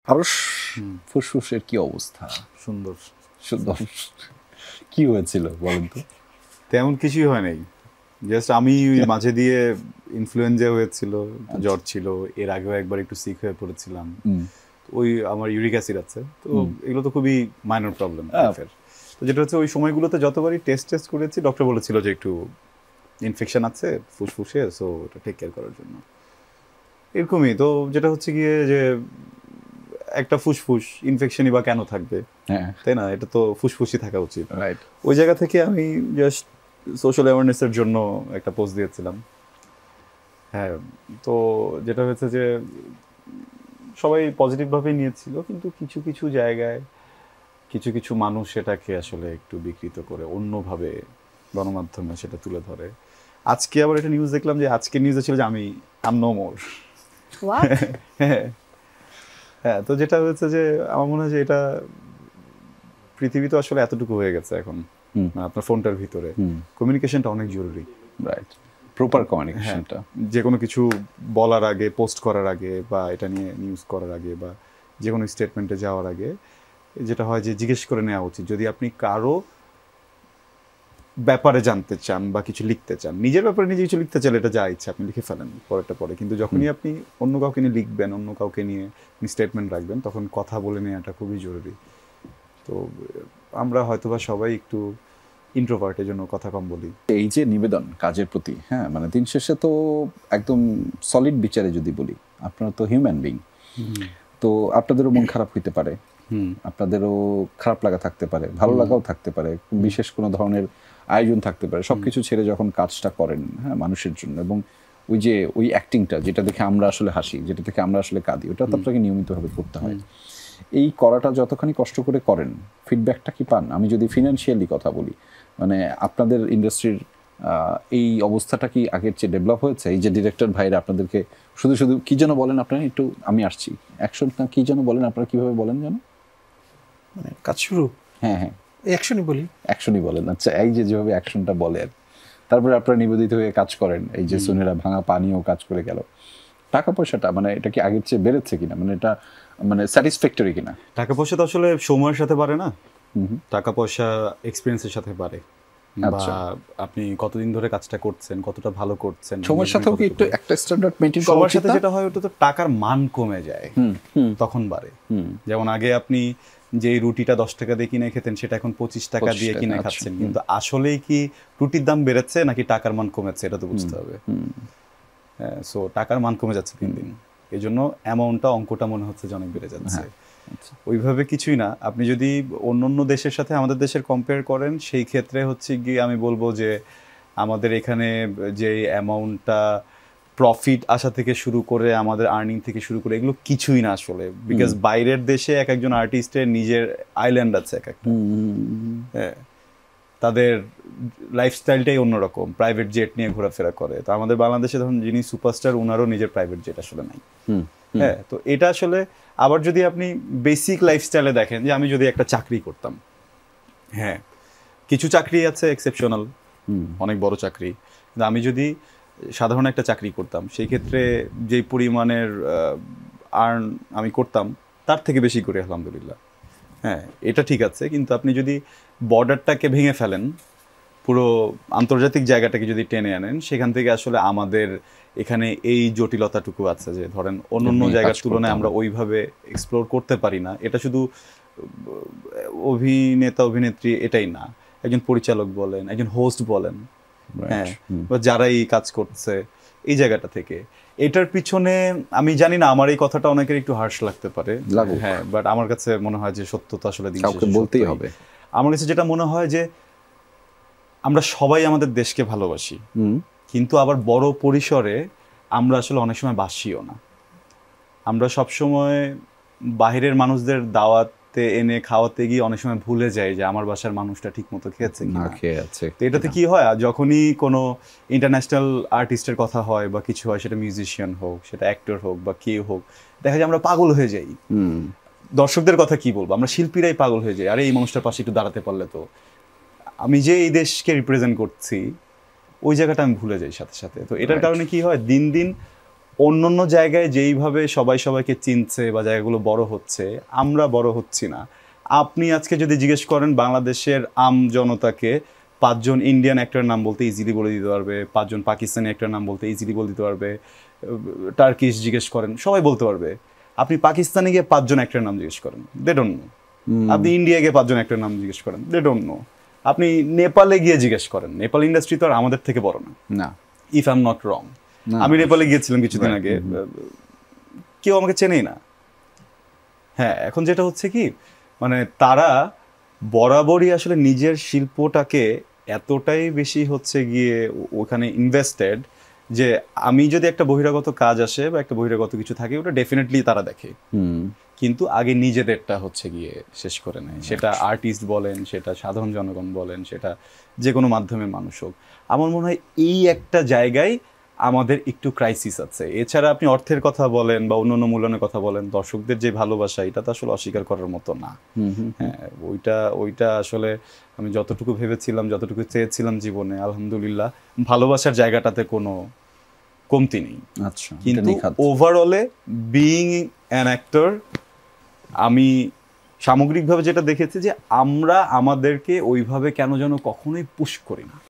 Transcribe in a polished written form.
আরশ ফুসফুসের কি অবস্থা? সুন্দর সুন্দর। কি হয়েছিল বলেন তো? তেমন কিছুই হয় নাই, জাস্ট আমি ওই মাঝে দিয়ে ইনফ্লুয়েঞ্জা হয়েছিল, জ্বর ছিল, এর আগেও একবার একটু সিক হয়ে পড়েছিলাম, ওই আমার ইউরিক অ্যাসিড আছে, তো এগুলো তো খুবই মাইনর প্রবলেম। তো যেটা হচ্ছে ওই সময়গুলোতে যতবারই টেস্ট করেছি ডক্টর বলেছিল যে একটু ইনফেকশন আছে ফুসফুসে, সো এটা টেক কেয়ার করার জন্য এরকমই। তো যেটা হচ্ছে গিয়ে যে একটা ফুসফুস ইনফেকশনই বা কেন থাকবে, তাই না? এটা তো ফুসফুসই থাকা উচিত। ওই জায়গা থেকে আমি জাস্ট সোশ্যাল অ্যাওয়ারনেসের জন্য একটা পোস্ট দিয়েছিলাম। হ্যাঁ, তো যেটা হয়েছে যে সবাই পজিটিভভাবেই নিয়েছিল, কিন্তু কিছু কিছু জায়গায় কিছু কিছু মানুষ সেটাকে আসলে একটু বিকৃত করে অন্যভাবে গণমাধ্যমে সেটা তুলে ধরে। আজকে আবার একটা নিউজ দেখলাম, যে আজকে নিউজে ছিল যে আমি নো মোর। হ্যাঁ হ্যাঁ, তো যেটা হয়েছে যে আমার মনে হয় যে এটা পৃথিবী তো আসলে এতটুকু হয়ে গেছে এখন, আপনার ফোনটার ভিতরে কমিউনিকেশনটা অনেক জরুরি। রাইট, প্রপার কমিউনিকেশনটা। যে কোনো কিছু বলার আগে, পোস্ট করার আগে, বা এটা নিয়ে নিউজ করার আগে, বা যে কোনো স্টেটমেন্টে যাওয়ার আগে যেটা হয় যে জিজ্ঞেস করে নেওয়া উচিত। যদি আপনি কারো ব্যাপারে জানতে চান বা কিছু লিখতে চান, নিজের ব্যাপারে নিজে কিছু লিখতে চাইলে এটা যা ইচ্ছা আপনি লিখে ফেলেন পরেরটা পরে, কিন্তু যখনই আপনি অন্য কাউকে নিয়ে লিখবেন, অন্য কাউকে নিয়ে স্টেটমেন্ট রাখবেন, তখন কথা বলে নেওয়াটা খুবই জরুরি। তো আমরা হয়তোবা সবাই একটু ইন্ট্রোভার্টের জন্য কথা কম বলি। এই যে নিবেদন কাজের প্রতি, হ্যাঁ, মানে দিন শেষে তো একদম সলিড বিচারে যদি বলি, আপনারা তো হিউম্যান বিং, তো আপনাদেরও মন খারাপ হইতে পারে, আপনাদেরও খারাপ লাগা থাকতে পারে, ভালো লাগাও থাকতে পারে, বিশেষ কোনো ধরনের আয়োজন থাকতে পারে। সবকিছু ছেড়ে যখন কাজটা করেন, হ্যাঁ, মানুষের জন্য, এবং ওই যে ওই অ্যাক্টিংটা যেটা দেখে আমরা আসলে হাসি, যেটা দেখে আমরা আসলে কাঁদি, ওটা তো আপনাকে নিয়মিতভাবে করতে হয়। এই করাটা যতখানি কষ্ট করে করেন, ফিডব্যাকটা কি পান? আমি যদি ফিনান্সিয়ালি কথা বলি, মানে আপনাদের ইন্ডাস্ট্রির এই অবস্থাটা কি আগের চেয়ে ডেভেলপ হয়েছে? এই যে ডিরেক্টর ভাইরা আপনাদেরকে শুধু শুধু কি যেন বলেন, আপনারা একটু, আমি আসছি, অ্যাকশন কি যেন বলেন, আপনারা কিভাবে বলেন যেন, মানে কাজ শুরু? হ্যাঁ হ্যাঁ, অ্যাকশনই বলি। অ্যাকশনই বলেন। আচ্ছা, এই যে যেভাবে অ্যাকশনটা বলে, আর তারপরে আপনারা নিবেদিত হয়ে কাজ করেন, এই যে সোনেরা ভাঙা পানিও কাজ করে গেল, টাকা পয়সাটা মানে এটা কি আগের চেয়ে বেড়েছে কিনা, মানে এটা মানে স্যাটিসফ্যাক্টরি কিনা? টাকা পয়সা তো আসলে সময়ের সাথে বাড়ে না, টাকা পয়সা এক্সপিরিয়েন্সের সাথে বাড়ে, বা আপনি কতদিন ধরে কাজটা করছেন, কতটা ভালো করছেন, সময়ের সাথেও কি একটু একটা স্ট্যান্ডার্ড মেইনটেইন করা সবার সাথে যেটা হয় ওটা তো টাকার মান কমে যায়, তখন বাড়ে। যেমন আগে আপনি যে রুটিটা 10 টাকা দিয়ে কিনে খেতেন, সেটা এখন 25 টাকা দিয়ে কিনে খাচ্ছেন, কিন্তু আসলেই কি রুটির দাম বেড়েছে নাকি টাকার মান কমেছে, এটা তো বুঝতে হবে। সো টাকার মান কমে যাচ্ছে দিন দিন, এই জন্য অ্যামাউন্টটা, অঙ্কটা মনে হচ্ছে যে অনেক বেড়ে যাচ্ছে। ওইভাবে কিছুই না। আপনি যদি অন্য দেশের সাথে আমাদের দেশের কম্পেয়ার করেন, সেই ক্ষেত্রে হচ্ছে গিয়ে আমি বলবো যে আমাদের এখানে যে অ্যামাউন্টটা প্রফিট আসা থেকে শুরু করে, আমাদের আর্নিং থেকে শুরু করে, এগুলো কিছুই না আসলে। বিকজ বাইরের দেশে এক একজন আর্টিস্টের নিজের আইল্যান্ড আছে, এক একটা, হ্যাঁ, তাদের লাইফস্টাইলটাই অন্যরকম, প্রাইভেট জেট নিয়ে ঘোরাফেরা করে। তো আমাদের বাংলাদেশে ধরুন যিনি সুপারস্টার, ওনারও নিজের প্রাইভেট জেট আসলে নাই। হ্যাঁ, তো এটা আসলে আবার যদি আপনি বেসিক লাইফস্টাইলে দেখেন, যে আমি যদি একটা চাকরি করতাম, হ্যাঁ, কিছু চাকরি আছে এক্সেপশনাল, অনেক বড় চাকরি, কিন্তু আমি যদি সাধারণ একটা চাকরি করতাম, সেই ক্ষেত্রে যেই পরিমাণের আর্ন আমি করতাম, তার থেকে বেশি করি আলহামদুলিল্লাহ। হ্যাঁ, এটা ঠিক আছে, কিন্তু আপনি যদি বর্ডারটাকে ভেঙে ফেলেন, পুরো আন্তর্জাতিক জায়গাটাকে যদি টেনে আনেন, সেখান থেকে আসলে আমাদের এখানে এই জটিলতাটুকু আছে যে ধরেন অন্য জায়গার তুলনায় আমরা ওইভাবে এক্সপ্লোর করতে পারি না। এটা শুধু অভিনেতা অভিনেত্রী এটাই না, একজন পরিচালক বলেন, একজন হোস্ট বলেন, হ্যাঁ, বা যারাই কাজ করছে এই জায়গাটা থেকে, এটার পিছনে আমি জানি না, আমার এই কথাটা অনেকের একটু হার্শ লাগতে পারে, হ্যাঁ, বাট আমার কাছে মনে হয় যে সত্য তো আসলে বলতেই হবে। আমার কাছে যেটা মনে হয় যে আমরা সবাই আমাদের দেশকে ভালোবাসি, কিন্তু আবার বড় পরিসরে আমরা আসলে অনেক সময় বাসিও না। আমরা সবসময় বাহিরের মানুষদের দাওয়াতে এনে খাওয়াতে গিয়ে অনেক সময় ভুলে যাই যে আমার বাসার মানুষটা ঠিক মতো খেয়েছে কি না। তো এটাতে কি হয়, যখনই কোনো ইন্টারন্যাশনাল আর্টিস্টের কথা হয় বা কিছু হয়, সেটা মিউজিশিয়ান হোক, সেটা অ্যাক্টর হোক, বা কেউ হোক, দেখা যায় আমরা পাগল হয়ে যাই। দর্শকদের কথা কি বলবো, আমরা শিল্পীরাই পাগল হয়ে যাই, আরে এই মানুষটার পাশে একটু দাঁড়াতে পারলে তো, আমি যে এই দেশকে রিপ্রেজেন্ট করছি, ওই জায়গাটা আমি ভুলে যাই সাথে সাথে। তো এটার কারণে কি হয়, দিন দিন অন্যান্য জায়গায় যেইভাবে সবাই সবাইকে চিনছে বা জায়গাগুলো বড় হচ্ছে, আমরা বড় হচ্ছি না। আপনি আজকে যদি জিজ্ঞেস করেন বাংলাদেশের আম জনতাকে 5 জন ইন্ডিয়ান অ্যাক্টরের নাম বলতে ইজিলি বলে দিতে পারবে, 5 জন পাকিস্তানি অ্যাক্টরের নাম বলতে ইজিলি বলে দিতে পারবে, টার্কিশ জিজ্ঞেস করেন সবাই বলতে পারবে। আপনি পাকিস্তানে গিয়ে 5 জন অ্যাক্টরের নাম জিজ্ঞেস করেন, দে ডোন্ট নো। আপনি ইন্ডিয়া গিয়ে 5 জন অ্যাক্টরের নাম জিজ্ঞেস করেন, দে ডোন্ট নো। আপনি নেপালে গিয়ে জিজ্ঞেস করেন, নেপাল ইন্ডাস্ট্রি তো আর আমাদের থেকে বড় না, if I am not wrong. আমি নেপালে গিয়েছিলাম কিছুদিন আগে, কেউ আমাকে চেনেই না। হ্যাঁ, এখন যেটা হচ্ছে কি, মানে তারা বরাবরই আসলে নিজের শিল্পটাকে এতটাই বেশি হচ্ছে গিয়ে ওখানে ইনভেস্টেড যে আমি যদি একটা বহিরাগত কাজ আসে বা একটা বহিরাগত কিছু থাকে, ওটা ডেফিনেটলি তারা দেখে, কিন্তু আগে নিজেদেরটা হচ্ছে গিয়ে শেষ করে নেয়। সেটা আর্টিস্ট বলেন, সেটা সাধারণ জনগণ বলেন, সেটা যে কোনো মাধ্যমের মানুষ হোক। আমার মনে হয় এই একটা জায়গায় আমাদের একটু ক্রাইসিস আছে। এছাড়া আপনি অর্থের কথা বলেন বা অন্যান্য মূল্যায়নের কথা বলেন, দর্শকদের যে ভালোবাসা, এটা তো আসলে অস্বীকার করার মতো না। হ্যাঁ, ওইটা আসলে আমি যতটুকু ভেবেছিলাম, যতটুকু চেয়েছিলাম জীবনে, আলহামদুলিল্লাহ ভালোবাসার জায়গাটাতে কোনো কমতি নেই। আচ্ছা, কিন্তু ওভারঅলে বিইং অ্যান অ্যাক্টর, আমি সামগ্রিকভাবে যেটা দেখেছি যে আমরা আমাদেরকে ওইভাবে কেন যেন কখনোই পুশ করি না।